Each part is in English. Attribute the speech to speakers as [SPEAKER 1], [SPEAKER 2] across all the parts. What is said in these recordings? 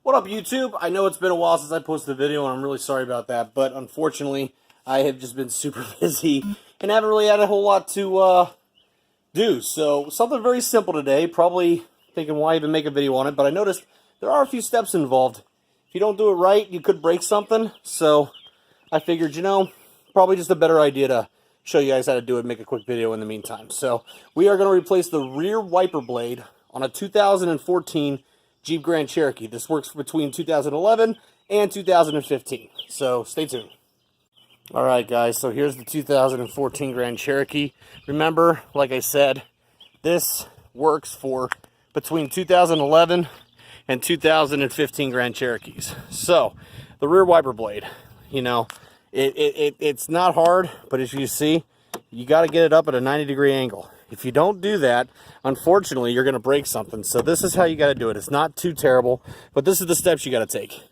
[SPEAKER 1] What up, YouTube? I know it's been a while since I posted a video, and I'm really sorry about that, but unfortunately, I have just been super busy and haven't really had a whole lot to do. So, something very simple today, probably thinking why even make a video on it, but I noticed there are a few steps involved. If you don't do it right, you could break something, so I figured, probably just a better idea to show you guys how to do it, make a quick video in the meantime. So, we are going to replace the rear wiper blade on a 2014 Jeep Grand Cherokee. This works between 2011 and 2015, so stay tuned. Alright guys, so here's the 2014 Grand Cherokee. Remember, like I said, this works for between 2011 and 2015 Grand Cherokees. So, the rear wiper blade, it's not hard, but as you see, you got to get it up at a 90-degree angle. If you don't do that, unfortunately, you're going to break something. So this is how you got to do it. It's not too terrible, but this is the steps you got to take.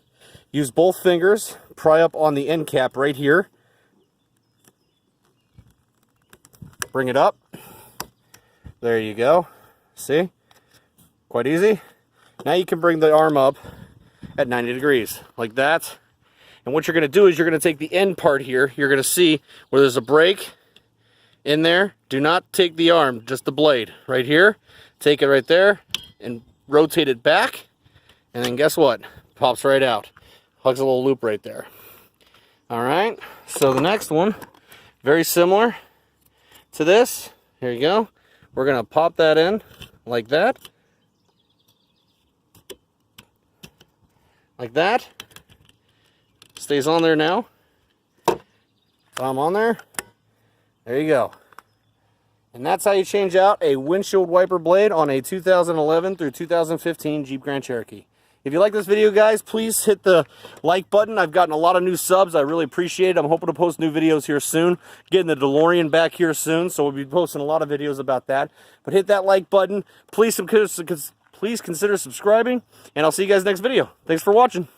[SPEAKER 1] Use both fingers, pry up on the end cap right here. Bring it up. There you go. See? Quite easy. Now you can bring the arm up at 90 degrees, like that. And what you're going to do is you're going to take the end part here. You're going to see where there's a break in there. Do not take the arm, just the blade right here. Take it right there and rotate it back, and then guess what? Pops right out. Hugs a little loop right there. All right, so the next one, very similar to this. Here you go. We're gonna pop that in like that, like that. Stays on there now. Thumb on there. There you go. And that's how you change out a windshield wiper blade on a 2011 through 2015 Jeep Grand Cherokee. If you like this video, guys, please hit the like button. I've gotten a lot of new subs. I really appreciate it. I'm hoping to post new videos here soon. Getting the DeLorean back here soon, so we'll be posting a lot of videos about that. But hit that like button. Please consider subscribing, and I'll see you guys next video. Thanks for watching.